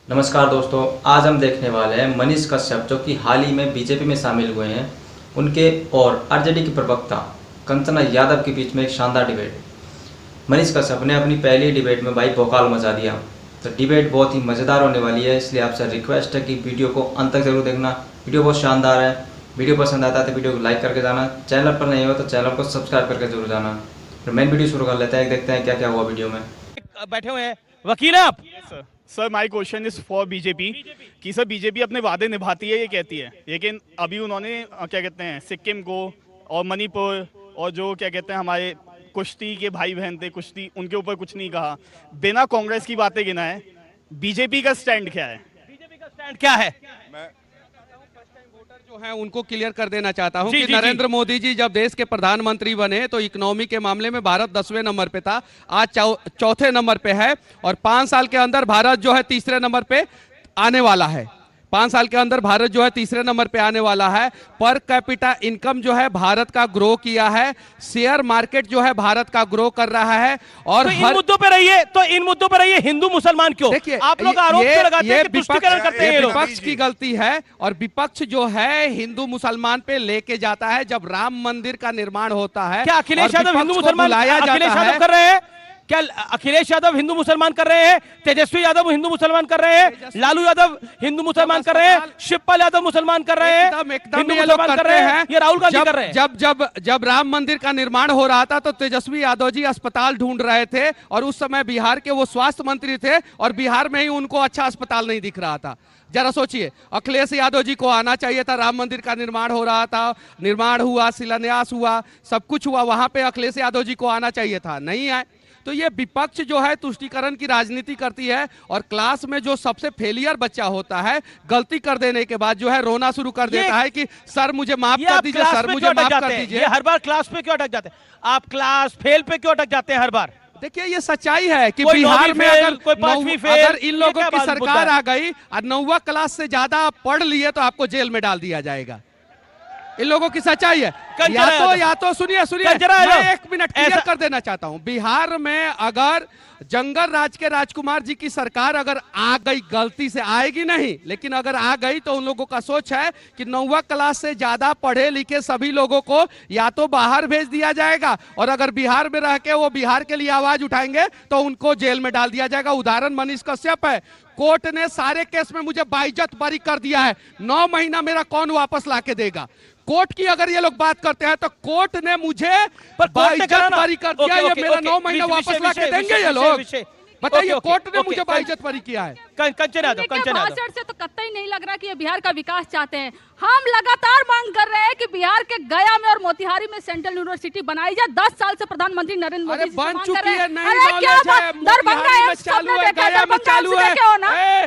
नमस्कार दोस्तों, आज हम देखने वाले हैं मनीष कश्यप जो कि हाल ही में बीजेपी में शामिल हुए हैं, उनके और आरजेडी की प्रवक्ता कंचना यादव के बीच में एक शानदार डिबेट। मनीष कश्यप ने अपनी पहली डिबेट में भाई भौकाल मचा दिया। तो डिबेट बहुत ही मज़ेदार होने वाली है, इसलिए आपसे रिक्वेस्ट है कि वीडियो को अंत तक जरूर देखना। वीडियो बहुत शानदार है। वीडियो पसंद आता है तो वीडियो को लाइक करके जाना, चैनल पर नहीं हो तो चैनल को सब्सक्राइब करके जरूर जाना। फिर मेन वीडियो शुरू कर लेते हैं, देखते हैं क्या क्या हुआ वीडियो में। बैठे हुए हैं वकील हैं आप। Sir my question is for BJP कि सर बीजेपी अपने वादे निभाती है ये कहती है, लेकिन अभी उन्होंने क्या कहते हैं सिक्किम को और मणिपुर और जो क्या कहते हैं हमारे कुश्ती के भाई बहन थे कुश्ती, उनके ऊपर कुछ नहीं कहा। बिना कांग्रेस की बातें गिनाए बीजेपी का स्टैंड क्या है? बीजेपी का स्टैंड क्या है? जो है उनको क्लियर कर देना चाहता हूं जी, कि जी, नरेंद्र मोदी जी जब देश के प्रधानमंत्री बने तो इकोनॉमी के मामले में भारत 10वें नंबर पे था, आज चौथे नंबर पे है और 5 साल के अंदर भारत जो है तीसरे नंबर पे आने वाला है। 5 साल के अंदर भारत जो है तीसरे नंबर पे आने वाला है। पर कैपिटा इनकम जो है भारत का ग्रो किया है, शेयर मार्केट जो है भारत का ग्रो कर रहा है। और तो इन मुद्दों पे रहिए, हिंदू मुसलमान क्यों? देखिए आप लोग आरोप क्यों लगाते हैं कि तुष्टीकरण करते हैं ये लोग? विपक्ष की गलती है और विपक्ष जो है हिंदू मुसलमान पे लेके जाता है। जब राम मंदिर का निर्माण होता है, क्या अखिलेश और यादव हिंदू विपक्ष को मुसलमान बुलाया अखिलेश जाता यादव है। कर रहे हैं? क्या अखिलेश यादव हिंदू मुसलमान कर रहे हैं? तेजस्वी यादव हिंदू मुसलमान कर रहे हैं? लालू यादव हिंदू मुसलमान कर रहे हैं? शिवपाल यादव मुसलमान कर रहे हैं? एकदम हिंदू ये लोग मुसलमान करते हैं। ये राहुल गांधी कर रहे हैं। जब राम मंदिर का निर्माण हो रहा था तो तेजस्वी यादव जी अस्पताल ढूंढ रहे थे और उस समय बिहार के वो स्वास्थ्य मंत्री थे और बिहार में ही उनको अच्छा अस्पताल नहीं दिख रहा था। जरा सोचिए, अखिलेश यादव जी को आना चाहिए था। राम मंदिर का निर्माण हो रहा था, निर्माण हुआ, शिलान्यास हुआ, सब कुछ हुआ, वहां पे अखिलेश यादव जी को आना चाहिए था, नहीं आए। तो ये विपक्ष जो है तुष्टीकरण की राजनीति करती है और क्लास में जो सबसे फेलियर बच्चा होता है गलती कर देने के बाद जो है रोना शुरू कर देता है कि सर मुझे माफ कर दीजिए, सर मुझे माफ कर दीजिए। ये हर बार क्लास पे क्यों अटक जाते हैं? आप क्लास फेल पे क्यों अटक जाते हैं हर बार? देखिए ये सच्चाई है कि कोई बिहार में अगर इन ये लोगों क्या की बात मुद्दा सरकार है? आ गई और 9वीं क्लास से ज्यादा आप पढ़ लिए तो आपको जेल में डाल दिया जाएगा। इन लोगों की सच्चाई है। या तो सुनिए मैं 1 मिनट क्लियर कर देना चाहता हूं। बिहार में अगर जंगल राज के राजकुमार जी की सरकार अगर आ गई, गलती से आएगी नहीं लेकिन अगर आ गई तो उन लोगों का सोच है कि 9वीं क्लास से ज्यादा पढ़े लिखे सभी लोगों को या तो बाहर भेज दिया जाएगा और अगर बिहार में रह के वो बिहार के लिए आवाज उठाएंगे तो उनको जेल में डाल दिया जाएगा। उदाहरण मनीष कश्यप है। कोर्ट ने सारे केस में मुझे बाइज्जत बरी कर दिया है। 9 महीना मेरा कौन वापस लाके देगा? कोर्ट की अगर ये लोग बात करते हैं तो कोर्ट ने मुझे बाइज्जत बरी कर दिया। ये मेरा 9 महीना वापस लाके देंगे ये लोग? बताइए, कोर्ट ने मुझे बाइज्जत बरी किया है। कंचना यादव भाषण से तो कतई नहीं लग रहा कि ये बिहार का विकास चाहते हैं। हम लगातार मांग कर रहे हैं कि बिहार के गया में और मोतिहारी में सेंट्रल यूनिवर्सिटी बनाई जाए। 10 साल से प्रधानमंत्री नरेंद्र मोदी जी बन चुकी है, नहीं दरभंगा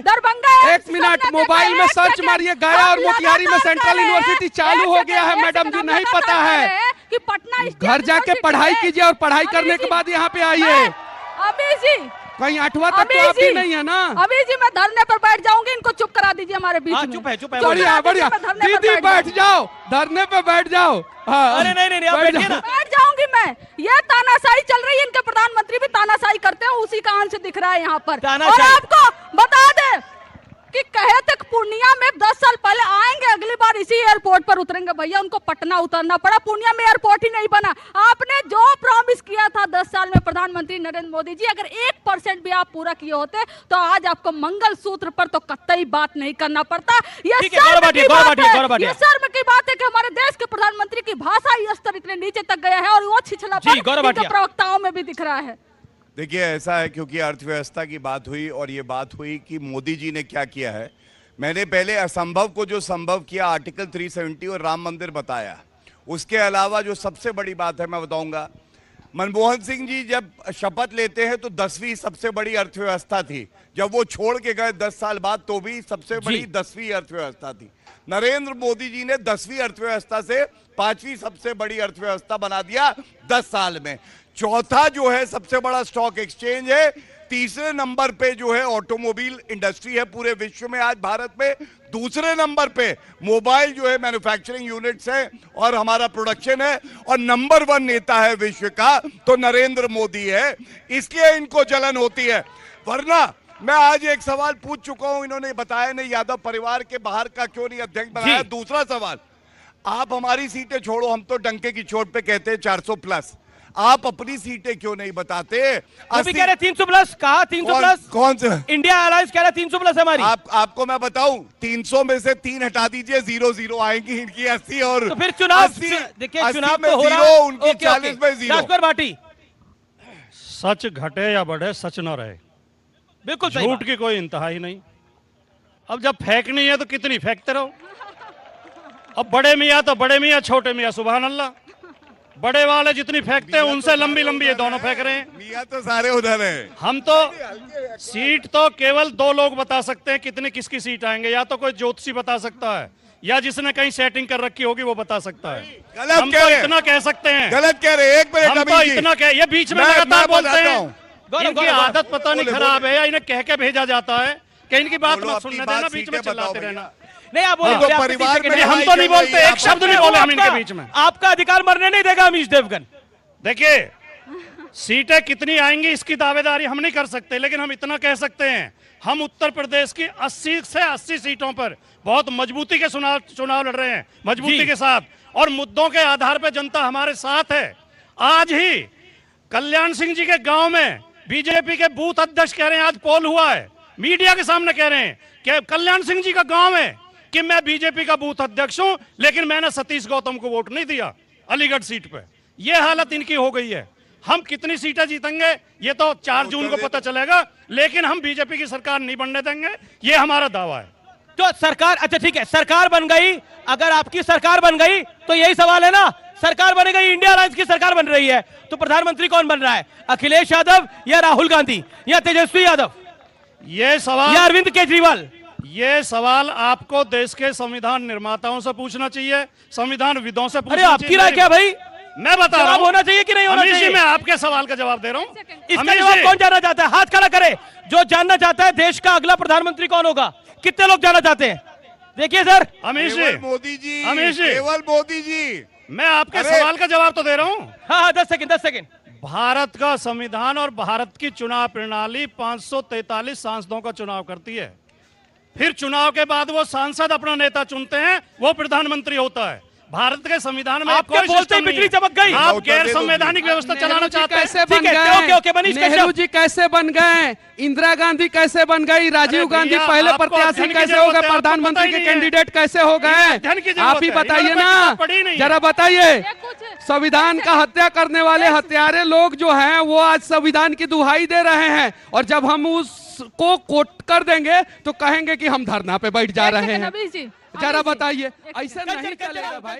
दरभंगा 1 मिनट मोबाइल में सर्च मारिए, गया और मोतिहारी में सेंट्रल यूनिवर्सिटी चालू हो गया है। मैडम जी नहीं पता है कि पटना घर जाके पढ़ाई कीजिए और पढ़ाई करने के बाद यहाँ पे आइए। अभी जी कहीं 8वां तक तो आप भी नहीं है ना। अभी जी मैं धरने पर बैठ जाऊंगी, इनको चुप करा दीजिए हमारे बीच में। चुप है बढ़िया बढ़िया दीदी बैठ जाओ, धरने पे बैठ जाओ। अरे नहीं आप बैठिए ना। बैठ जाऊंगी मैं। ये तानाशाही चल रही है, इनके प्रधानमंत्री भी तानाशाही करते हैं, उसी का अंश दिख रहा है यहाँ पर। और आपको बता दे कि कहे तक पूर्णिया में 10 साल पहले आएंगे, अगली बार इसी एयरपोर्ट पर उतरेंगे। भैया उनको पटना उतरना पड़ा, पूर्णिया में एयरपोर्ट ही नहीं बना। आपने जो प्रॉमिस किया था 10 साल में प्रधानमंत्री नरेंद्र मोदी जी, अगर 1% भी आप पूरा किए होते तो आज आपको मंगल सूत्र पर तो कतई बात नहीं करना पड़ता। ये शर्म की बात है कि हमारे देश के प्रधानमंत्री की भाषा स्तर इतने नीचे तक गया है और वो छिछलापन प्रवक्ताओं में भी दिख रहा है। देखिए ऐसा है क्योंकि अर्थव्यवस्था की बात हुई और ये बात हुई कि मोदी जी ने क्या किया है। मैंने पहले असंभव को जो संभव किया, आर्टिकल 370 और राम मंदिर बताया। उसके अलावा जो सबसे बड़ी बात है मैं बताऊंगा, मनमोहन सिंह जी जब शपथ लेते हैं तो 10वीं सबसे बड़ी अर्थव्यवस्था थी। जब वो छोड़ के गए 10 साल बाद तो भी सबसे बड़ी 10वीं अर्थव्यवस्था थी। नरेंद्र मोदी जी ने 10वीं अर्थव्यवस्था से 5वीं सबसे बड़ी अर्थव्यवस्था बना दिया 10 साल में। चौथा जो है सबसे बड़ा स्टॉक एक्सचेंज है। तीसरे नंबर पे जो है ऑटोमोबाइल इंडस्ट्री है पूरे विश्व में आज भारत में। दूसरे नंबर पे मोबाइल जो है मैन्युफैक्चरिंग यूनिट्स है और हमारा प्रोडक्शन है। और नंबर 1 नेता है विश्व का तो नरेंद्र मोदी है, इसलिए इनको जलन होती है। वरना मैं आज एक सवाल पूछ चुका हूं, इन्होंने बताया नहीं यादव परिवार के बाहर का क्यों नहीं अध्यक्ष बनाया। दूसरा सवाल, आप हमारी सीटें छोड़ो, हम तो डंके की चोट पे कहते हैं 400 प्लस, आप अपनी सीटें क्यों नहीं बताते? वो भी कह रहे 300 प्लस, कहा 300 प्लस? कौन से? इंडिया अलायंस कह रहा 300 प्लस हमारी। आपको मैं बताऊं, 300 में से 3 हटा दीजिए, 0-0 आएंगी इनकी 80 और तो फिर चुनाव देखिए, चुनाव तो हो रहा है, उनकी 40 में 0। राजकुमार भाटी, सच घटे या बढ़े, सच न रहे, बिल्कुल झूठ की कोई इंतहा ही नहीं। अब जब फेंकनी है तो कितनी फेंकते रहो। अब बड़े मियाँ तो बड़े मियाँ, छोटे मियाँ सुभान अल्लाह। बड़े वाले जितनी फेंकते हैं उनसे लंबी लंबी ये दोनों फेंक रहे हैं। मियाँ तो सारे उधर हैं। हम तो सीट तो केवल 2 लोग बता सकते हैं कितनी किसकी सीट आएंगे, या तो कोई ज्योतिषी बता सकता है या जिसने कहीं सेटिंग कर रखी होगी वो बता सकता है। हम तो इतना कह सकते हैं। गलत कह रहे, एक मिनट, हम तो इतना कह, ये बीच में लगातार बोलते हैं। इनकी आदत पता नहीं खराब है या इन्हें कह के भेजा जाता है कि इनकी बात मत सुनने देना, बीच में चिल्लाते रहना। नहीं आप बोले परिवार में हम तो नहीं बोलते, एक शब्द नहीं बोले हम इनके बीच में। आपका अधिकार मरने नहीं देगा अमीश देवगन। देखिए, सीटें कितनी आएंगी इसकी दावेदारी हम नहीं कर सकते, लेकिन हम इतना कह सकते हैं, हम उत्तर प्रदेश की 80 से 80 सीटों पर बहुत मजबूती के चुनाव लड़ रहे हैं, मजबूती के साथ, और मुद्दों के आधार पर जनता हमारे साथ है। आज ही कल्याण सिंह जी के गांव में बीजेपी के बूथ अध्यक्ष कह रहे हैं, आज पोल हुआ है, मीडिया के सामने कह रहे हैं कि कल्याण सिंह जी का गांव है कि मैं बीजेपी का बूथ अध्यक्ष हूं, लेकिन मैंने सतीश गौतम को वोट नहीं दिया अलीगढ़ सीट पे। यह हालत इनकी हो गई है। हम कितनी सीटें जीतेंगे ये तो 4 जून को पता चलेगा, लेकिन हम बीजेपी की सरकार नहीं बनने देंगे, ये हमारा दावा है। तो सरकार, अच्छा ठीक है, सरकार बन गई, अगर आपकी सरकार बन गई तो यही सवाल है ना, सरकार बन गई, इंडिया अलायंस की सरकार बन रही है, तो प्रधानमंत्री कौन बन रहा है? अखिलेश यादव या राहुल गांधी या तेजस्वी यादव ये सवाल या अरविंद केजरीवाल? ये सवाल आपको देश के संविधान निर्माताओं से पूछना चाहिए, संविधान विदों से पूछना चाहिए। अरे आपकी राय क्या भाई? मैं बता रहा हूं, होना चाहिए कि नहीं होना चाहिए? मैं आपके सवाल का जवाब दे रहा हूं। इसका जवाब कौन जानना चाहता है? हाथ खड़ा करे जो जानना चाहता है देश का अगला प्रधानमंत्री कौन होगा। कितने लोग जानना चाहते हैं? देखिए सर, अमीश जी, मोदी जी, अमीश जी, केवल मोदी जी, मैं आपके सवाल का जवाब तो दे रहा हूं। हाँ 10 सेकंड। भारत का संविधान और भारत की चुनाव प्रणाली 543 सांसदों का चुनाव करती है। फिर चुनाव के बाद वो सांसद अपना नेता चुनते हैं, वो प्रधानमंत्री होता है। भारत के संविधान में आपके बोलते ही बिजली चमक गई। आप गैर संवैधानिक व्यवस्था चलाना चाहते हैं। कैसे बन गए? नेहरू जी कैसे बन गए? इंदिरा गांधी कैसे बन गई? राजीव गांधी पहले प्रत्याशी कैसे हो गए? प्रधानमंत्री के कैंडिडेट कैसे हो गए? आप ही बताइए ना, जरा बताइए। संविधान का हत्या करने वाले हत्यारे लोग जो हैं वो आज संविधान की दुहाई दे रहे हैं, और जब हम उसको कोट कर देंगे तो कहेंगे कि हम धरना पे बैठ जा रहे हैं। जरा बताइए, ऐसा नहीं चलेगा भाई।